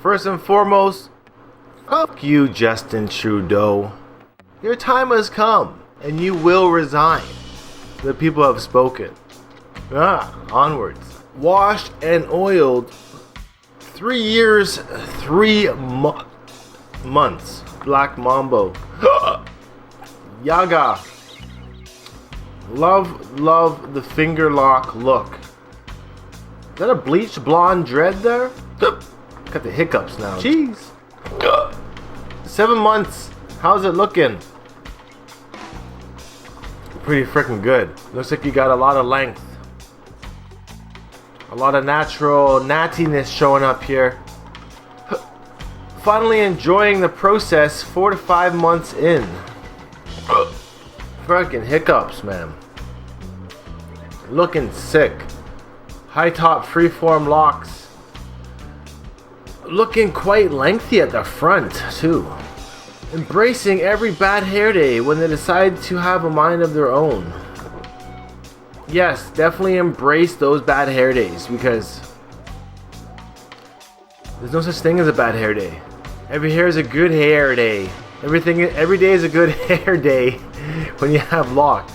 First and foremost, fuck you, Justin Trudeau. Your time has come, and you will resign. The people have spoken. Onwards. Washed and oiled 3 years, 3 months. Black Mambo. Yaga. Love the finger lock look. Is that a bleached blonde dread there? Got the hiccups now. Jeez. 7 months. How's it looking? Pretty freaking good. Looks like you got a lot of length. A lot of natural nattiness showing up here. Finally enjoying the process 4 to 5 months in. Freaking hiccups, man. Looking sick. High top freeform locks. Looking quite lengthy at the front too. Embracing every bad hair day when they decide to have a mind of their own. Yes, definitely embrace those bad hair days, because there's no such thing as a bad hair day. Every hair is a good hair day. Every day is a good hair day when you have locks.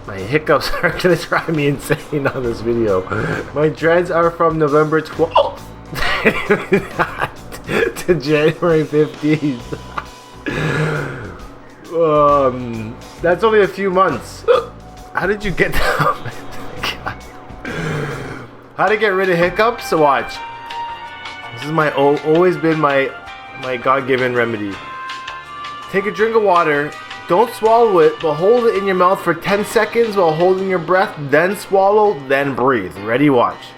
My hiccups are gonna drive me insane on this video. My dreads are from November 12th to January 15th. That's only a few months. How did you get them? How to get rid of hiccups? Watch. This is always been my God-given remedy. Take a drink of water. Don't swallow it, but hold it in your mouth for 10 seconds while holding your breath. Then swallow, then breathe. Ready? Watch.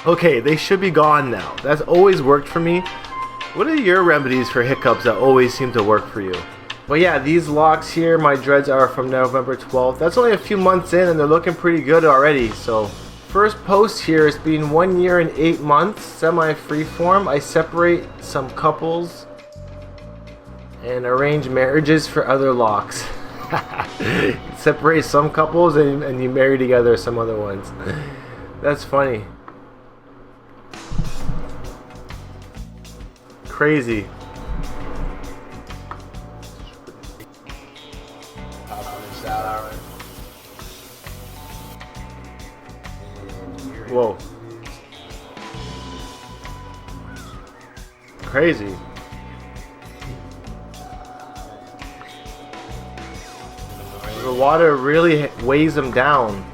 Okay, they should be gone now. That's always worked for me. What are your remedies for hiccups that always seem to work for you? Well, yeah, these locks here, my dreads are from November 12th. That's only a few months in, and they're looking pretty good already. So, first post here, it's been 1 year and 8 months, semi-freeform. I separate some couples and arrange marriages for other locks. Separate some couples and you marry together some other ones. That's funny. Crazy. Whoa. Crazy. The water really weighs them down.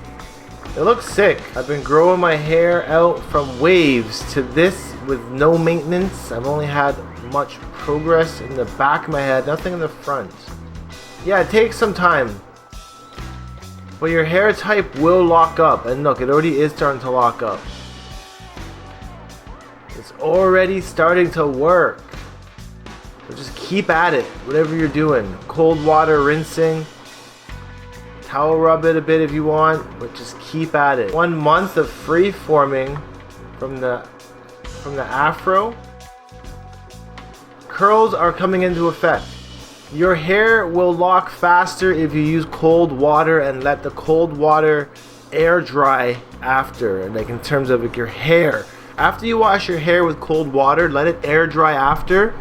It looks sick. I've been growing my hair out from waves to this with no maintenance. I've only had much progress in the back of my head, nothing in the front. Yeah, it takes some time. But your hair type will lock up. And look, it already is starting to lock up. It's already starting to work. So just keep at it, whatever you're doing. Cold water rinsing. Towel rub it a bit if you want, but just keep at it. 1 month of free forming from the afro. Curls are coming into effect. Your hair will lock faster if you use cold water and let the cold water air dry after. Like in terms of like your hair. After you wash your hair with cold water, let it air dry after.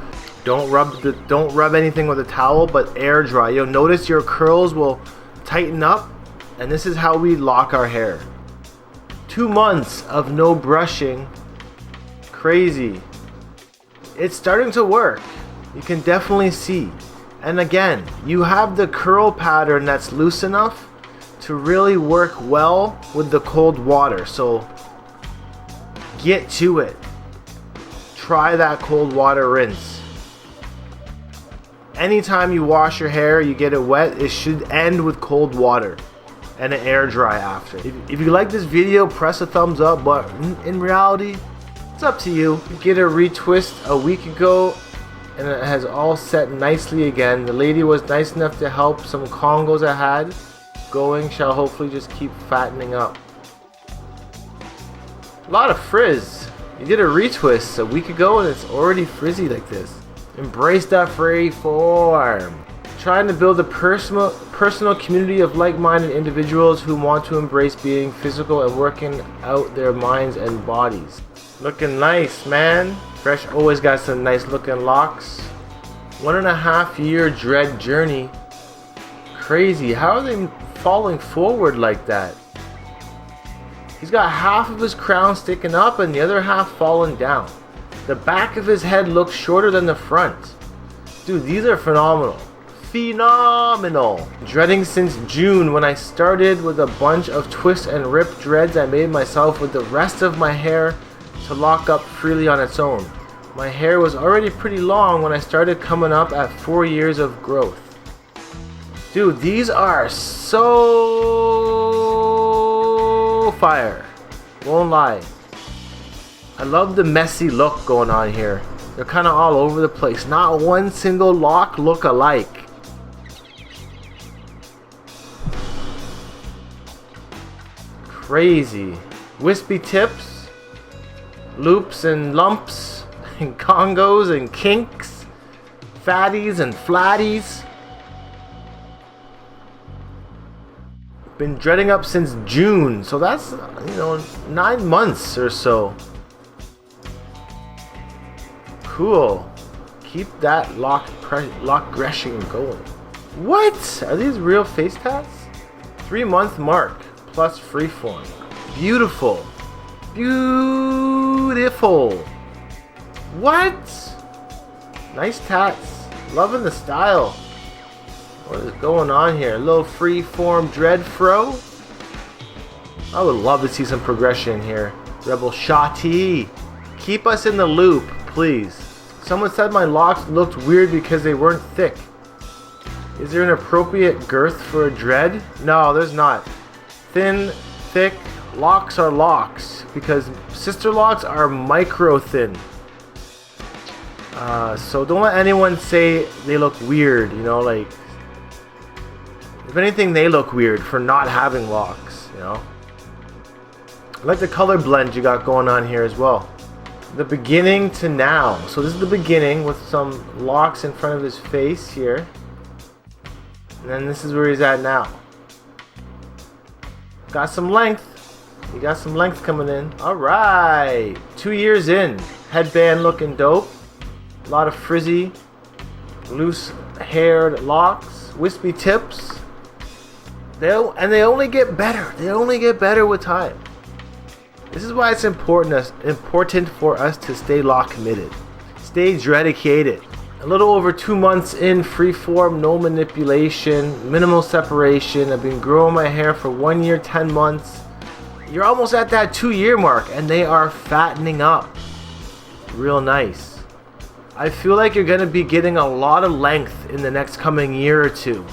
Don't rub anything with a towel, but air dry. You'll notice your curls will tighten up, and this is how we lock our hair. 2 months of no brushing. Crazy. It's starting to work. You can definitely see. And again, you have the curl pattern that's loose enough to really work well with the cold water. So get to it. Try that cold water rinse. Anytime you wash your hair, you get it wet, it should end with cold water and an air dry after. If you like this video, press a thumbs up, but in reality, it's up to you. You get a retwist a week ago and it has all set nicely again. The lady was nice enough to help some Congos I had going, shall hopefully just keep fattening up. A lot of frizz. You did a retwist a week ago and it's already frizzy like this. Embrace that free form. Trying to build a personal community of like-minded individuals who want to embrace being physical and working out their minds and bodies. Looking nice, man. Fresh always got some nice looking locks. 1.5 year dread journey. Crazy. How are they falling forward like that? He's got half of his crown sticking up and the other half falling down. The back of his head looks shorter than the front. Dude, these are phenomenal. Phenomenal. Dreading since June when I started with a bunch of twist and rip dreads I made myself with the rest of my hair to lock up freely on its own. My hair was already pretty long when I started coming up at 4 years of growth. Dude, these are so fire. Won't lie. I love the messy look going on here. They're kind of all over the place. Not one single lock look alike. Crazy. Wispy tips, loops and lumps, and congos and kinks, fatties and flatties. Been dreading up since June, so that's 9 months or so. Cool. Keep that lock aggression going. What? Are these real face tats? 3-month mark plus freeform. Beautiful. Beautiful. What? Nice tats. Loving the style. What is going on here? A little freeform dread fro. I would love to see some progression here. Rebel Shotty. Keep us in the loop, please. Someone said my locks looked weird because they weren't thick. Is there an appropriate girth for a dread? No, there's not. Thin, thick, locks are locks because sister locks are micro thin. So don't let anyone say they look weird, like, if anything, they look weird for not having locks, I like the color blend you got going on here as well. The beginning to now. So this is the beginning with some locks in front of his face here. And then this is where he's at now. Got some length. You got some length coming in. Alright. 2 years in. Headband looking dope. A lot of frizzy, loose haired locks. Wispy tips. They only get better. They only get better with time. This is why it's important for us to stay lock committed. Stay dedicated. A little over 2 months in, freeform, no manipulation, minimal separation. I've been growing my hair for 1 year, 10 months. You're almost at that 2 year mark and they are fattening up. Real nice. I feel like you're going to be getting a lot of length in the next coming year or two.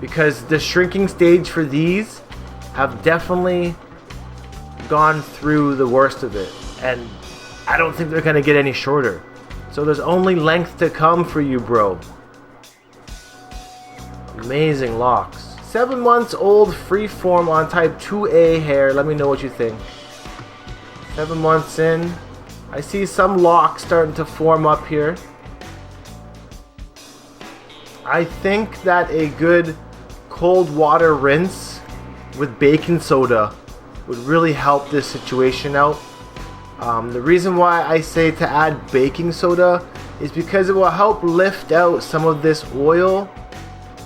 Because the shrinking stage for these have definitely gone through the worst of it, and I don't think they're gonna get any shorter. So there's only length to come for you, bro. Amazing locks. 7 months old, freeform on type 2A hair. Let me know what you think. 7 months in. I see some locks starting to form up here. I think that a good cold water rinse with baking soda would really help this situation out. The reason why I say to add baking soda is because it will help lift out some of this oil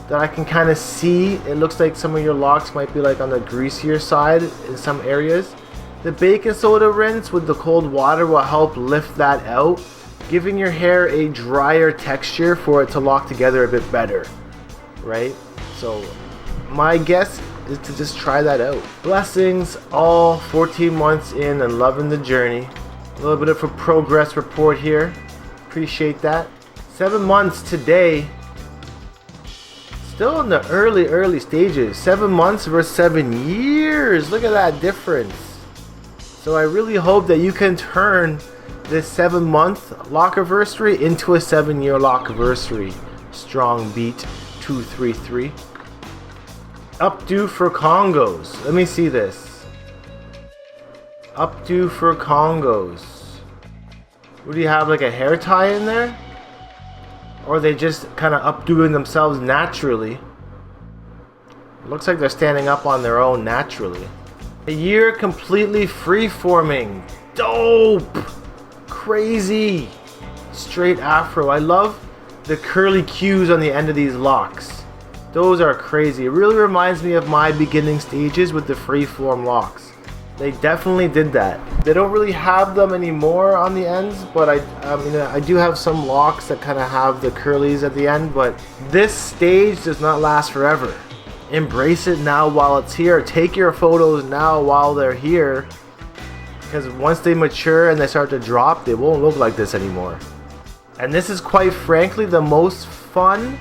that I can kind of see. It looks like some of your locks might be like on the greasier side in some areas. The baking soda rinse with the cold water will help lift that out, giving your hair a drier texture for it to lock together a bit better, right? So my guess is to just try that out. Blessings, all 14 months in and loving the journey. A little bit of a progress report here. Appreciate that. 7 months today. Still in the early stages. 7 months versus 7 years. Look at that difference. So I really hope that you can turn this 7 month lockiversary into a 7 year lockiversary. Strong beat 233. Updo for Congos. Let me see this. Updo for Congos. Do you have like a hair tie in there? Or are they just kind of updoing themselves naturally? Looks like they're standing up on their own naturally. A year completely free-forming. Dope! Crazy! Straight afro. I love the curly cues on the end of these locks. Those are crazy. It really reminds me of my beginning stages with the free-form locks. They definitely did that. They don't really have them anymore on the ends, but I do have some locks that kind of have the curlies at the end, but this stage does not last forever. Embrace it now while it's here. Take your photos now while they're here, because once they mature and they start to drop, they won't look like this anymore. And this is quite frankly the most fun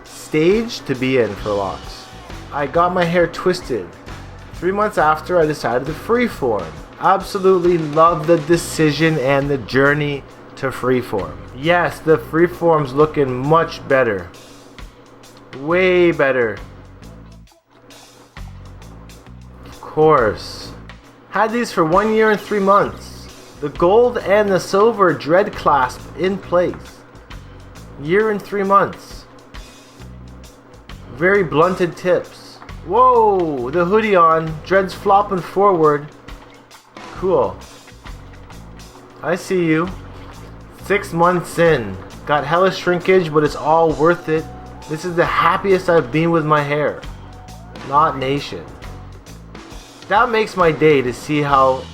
stage to be in for locks. I got my hair twisted 3 months after I decided to freeform. Absolutely love the decision and the journey to freeform. Yes, the freeform's looking much better. Way better. Of course. Had these for 1 year and 3 months. The gold and the silver dread clasp in place. Year and 3 months. Very blunted tips. Whoa, the hoodie on, dreads flopping forward. Cool. I see you. 6 months in. Got hella shrinkage, but it's all worth it. This is the happiest I've been with my hair. Not nation. That makes my day to see how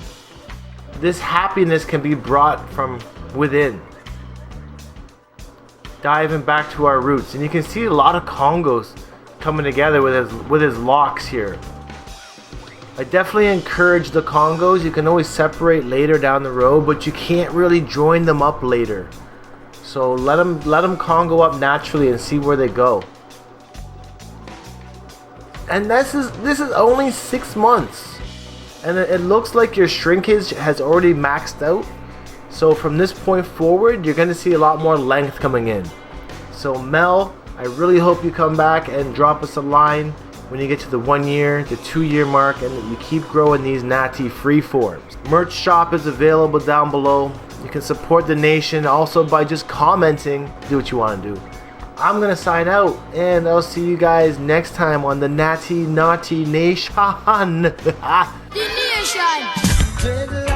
this happiness can be brought from within. Diving back to our roots. And you can see a lot of Congos coming together with his locks here. I definitely encourage the Congos. You can always separate later down the road, but you can't really join them up later. So let them Congo up naturally and see where they go. And this is only 6 months, and it looks like your shrinkage has already maxed out. So from this point forward, you're gonna see a lot more length coming in. So Mel, I really hope you come back and drop us a line when you get to the 1 year, the 2 year mark, and that you keep growing these natty freeforms. Merch shop is available down below. You can support the nation also by just commenting. Do what you want to do. I'm gonna sign out, and I'll see you guys next time on the Natty Naughty Nation. The Nation.